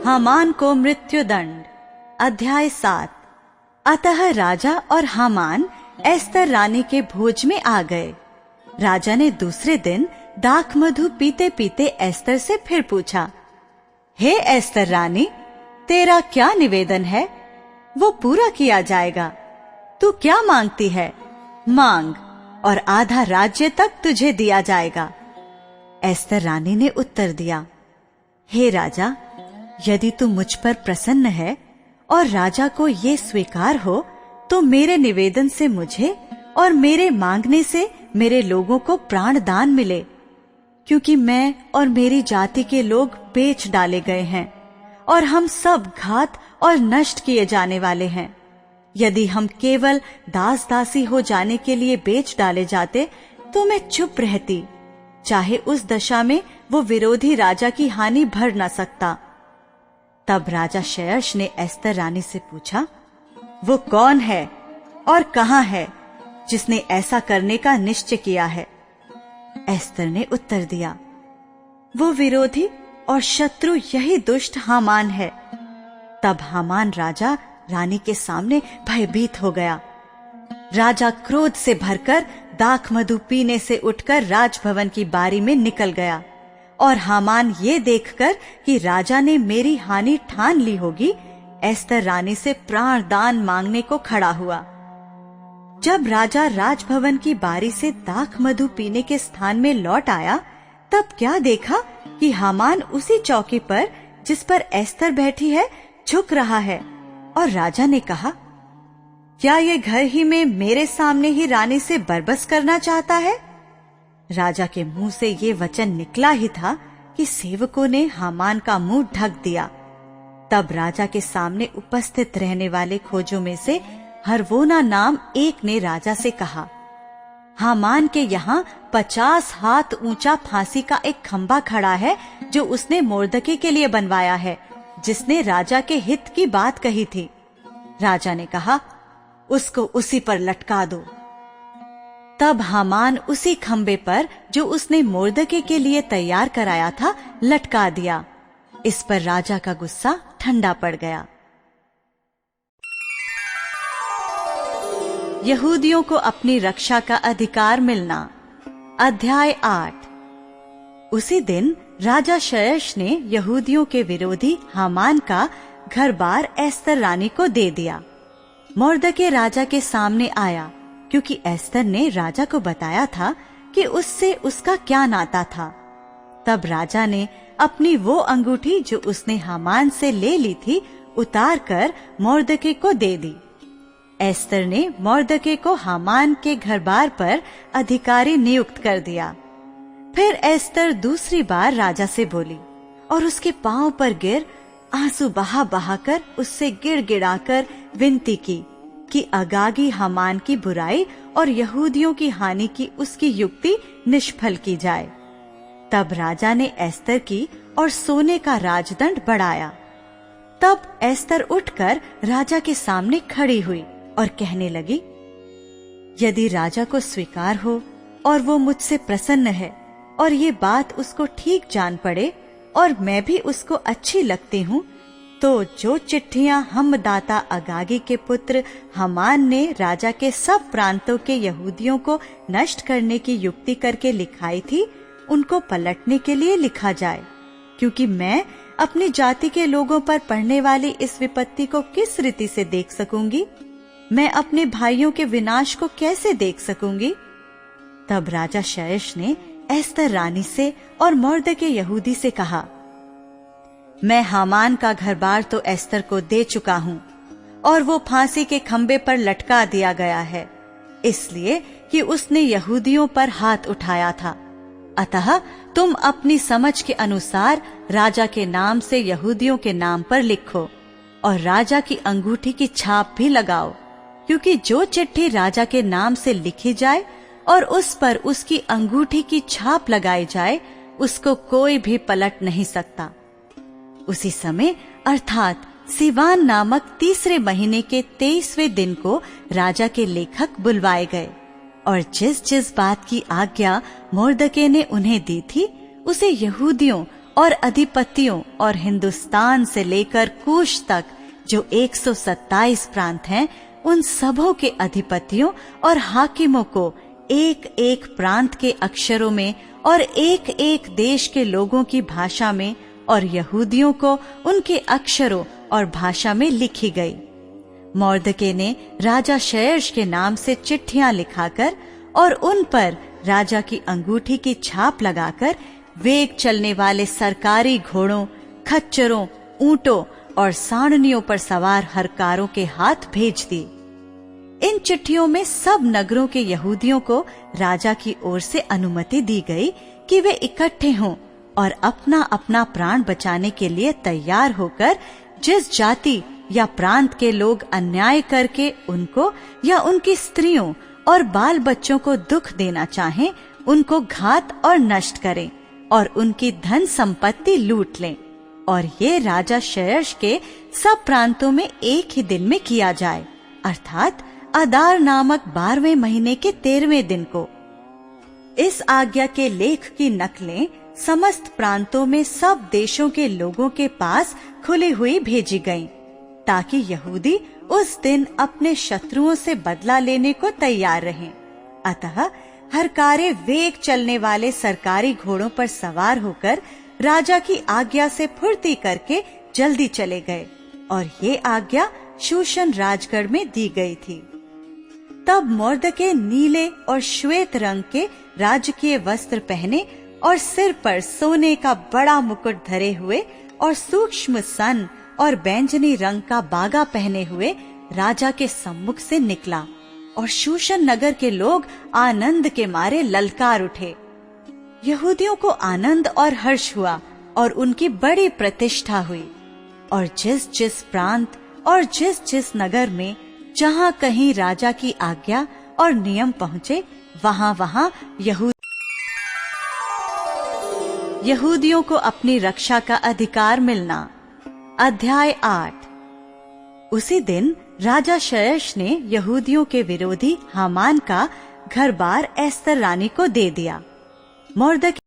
हामान को मृत्युदंड। अध्याय 7। अतः राजा और हामान एस्तर रानी के भोज में आ गए। राजा ने दूसरे दिन दाख मधु पीते पीते एस्तर से फिर पूछा, हे एस्तर रानी, तेरा क्या निवेदन है? वो पूरा किया जाएगा। तू क्या मांगती है? मांग, और आधा राज्य तक तुझे दिया जाएगा। एस्तर रानी ने उत्तर दिया, हे राजा, यदि तू मुझ पर प्रसन्न है और राजा को ये स्वीकार हो, तो मेरे निवेदन से मुझे और मेरे मांगने से मेरे लोगों को प्राण दान मिले, क्योंकि मैं और मेरी जाति के लोग बेच डाले गए हैं और हम सब घात और नष्ट किए जाने वाले हैं। यदि हम केवल दास दासी हो जाने के लिए बेच डाले जाते तो मैं चुप रहती, चाहे उस दशा में वो विरोधी राजा की हानि भर न सकता। तब राजा क्षयश ने एस्तर रानी से पूछा, वो कौन है और कहाँ है जिसने ऐसा करने का निश्चय किया है? एस्तर ने उत्तर दिया, वो विरोधी और शत्रु यही दुष्ट हामान है। तब हामान राजा रानी के सामने भयभीत हो गया। राजा क्रोध से भरकर दाख मधु पीने से उठकर राजभवन की बारी में निकल गया, और हामान ये देखकर कि राजा ने मेरी हानि ठान ली होगी, एस्तर रानी से प्राण दान मांगने को खड़ा हुआ। जब राजा राजभवन की बारी से दाख मधु पीने के स्थान में लौट आया, तब क्या देखा कि हामान उसी चौकी पर जिस पर एस्तर बैठी है झुक रहा है। और राजा ने कहा, क्या ये घर ही में मेरे सामने ही रानी से बरबस करना चाहता है? राजा के मुंह से ये वचन निकला ही था कि सेवकों ने हामान का मुंह ढक दिया। तब राजा के सामने उपस्थित रहने वाले खोजों में से हरवोना नाम एक ने राजा से कहा, हामान के यहाँ 50 हाथ ऊंचा फांसी का एक खंभा खड़ा है, जो उसने मोर्दके के लिए बनवाया है, जिसने राजा के हित की बात कही थी। राजा ने कहा, उसको उसी पर लटका दो। तब हामान उसी खंबे पर जो उसने मोर्दके के लिए तैयार कराया था लटका दिया। इस पर राजा का गुस्सा ठंडा पड़ गया। यहूदियों को अपनी रक्षा का अधिकार मिलना। अध्याय 8। उसी दिन राजा क्षयश ने यहूदियों के विरोधी हामान का घर बार एस्तर रानी को दे दिया। मोर्दके राजा के सामने आया, क्योंकि एस्तर ने राजा को बताया था कि उससे उसका क्या नाता था। तब राजा ने अपनी वो अंगूठी जो उसने हामान से ले ली थी उतार कर मोर्दके को दे दी। एस्तर ने मोर्दके को हामान के घरबार पर अधिकारी नियुक्त कर दिया। फिर एस्तर दूसरी बार राजा से बोली और उसके पांव पर गिर आंसू बहा बहाकर उससे गिड़गिड़ाकर विनती की कि अगागी हामान की बुराई और यहूदियों की हानि की उसकी युक्ति निष्फल की जाए। तब राजा ने एस्तर की और सोने का राजदंड बढ़ाया। तब एस्तर उठकर राजा के सामने खड़ी हुई और कहने लगी, यदि राजा को स्वीकार हो और वो मुझसे प्रसन्न है और ये बात उसको ठीक जान पड़े और मैं भी उसको अच्छी लगती हूँ, तो जो चिट्ठियां हमदाता अगागी के पुत्र हामान ने राजा के सब प्रांतों के यहूदियों को नष्ट करने की युक्ति करके लिखाई थी, उनको पलटने के लिए लिखा जाए, क्योंकि मैं अपनी जाति के लोगों पर पड़ने वाली इस विपत्ति को किस रीति से देख सकूंगी? मैं अपने भाइयों के विनाश को कैसे देख सकूंगी? तब राजा क्षयश ने एस्तर रानी से और मोर्दके यहूदी से कहा, मैं हामान का घरबार तो एस्तर को दे चुका हूँ और वो फांसी के खंबे पर लटका दिया गया है, इसलिए कि उसने यहूदियों पर हाथ उठाया था। अतः तुम अपनी समझ के अनुसार राजा के नाम से यहूदियों के नाम पर लिखो और राजा की अंगूठी की छाप भी लगाओ, क्योंकि जो चिट्ठी राजा के नाम से लिखी जाए और उस पर उसकी अंगूठी की छाप लगाई जाए, उसको कोई भी पलट नहीं सकता। उसी समय अर्थात सिवान नामक तीसरे महीने के 23वें दिन को राजा के लेखक बुलवाए गए और जिस जिस बात की आज्ञा मोर्दके ने उन्हें दी थी उसे यहूदियों और अधिपतियों और हिंदुस्तान से लेकर कूश तक जो 127 प्रांत हैं, उन सबों के अधिपतियों और हाकिमों को एक एक प्रांत के अक्षरों में और एक एक देश के लोगों की भाषा में और यहूदियों को उनके अक्षरों और भाषा में लिखी गई। मोर्दके ने राजा शयर्श के नाम से चिट्ठियां लिखाकर और उन पर राजा की अंगूठी की छाप लगाकर वेग चलने वाले सरकारी घोड़ों, खच्चरों, ऊंटों और साड़नियों पर सवार हरकारों के हाथ भेज दी। इन चिट्ठियों में सब नगरों के यहूदियों को राजा की ओर से अनुमति दी गई कि वे इकट्ठे हों और अपना अपना प्राण बचाने के लिए तैयार होकर जिस जाति या प्रांत के लोग अन्याय करके उनको या उनकी स्त्रियों और बाल बच्चों को दुख देना चाहें, उनको घात और नष्ट करें और उनकी धन संपत्ति लूट लें। और ये राजा शयर्श के सब प्रांतों में एक ही दिन में किया जाए, अर्थात अदार नामक 12वें महीने के 13वें दिन को। इस आज्ञा के लेख की नकलें समस्त प्रांतों में सब देशों के लोगों के पास खुली हुई भेजी गईं, ताकि यहूदी उस दिन अपने शत्रुओं से बदला लेने को तैयार रहें। अतः हरकारे वेग चलने वाले सरकारी घोड़ों पर सवार होकर राजा की आज्ञा से फुर्ती करके जल्दी चले गए और ये आज्ञा शूशन राजगढ़ में दी गई थी। तब मोर्दके नीले और श्वेत रंग के राजकीय वस्त्र पहने और सिर पर सोने का बड़ा मुकुट धरे हुए और सूक्ष्म सन और बैंजनी रंग का बागा पहने हुए राजा के सम्मुख से निकला और शूशन नगर के लोग आनंद के मारे ललकार उठे। यहूदियों को आनंद और हर्ष हुआ और उनकी बड़ी प्रतिष्ठा हुई और जिस जिस प्रांत और जिस जिस नगर में जहाँ कहीं राजा की आज्ञा और नियम पहुँचे, वहाँ वहाँ यहूदियों को अपनी रक्षा का अधिकार मिलना। अध्याय 8। उसी दिन राजा शयर्श ने यहूदियों के विरोधी हामान का घर बार एस्तर रानी को दे दिया। मोर्दके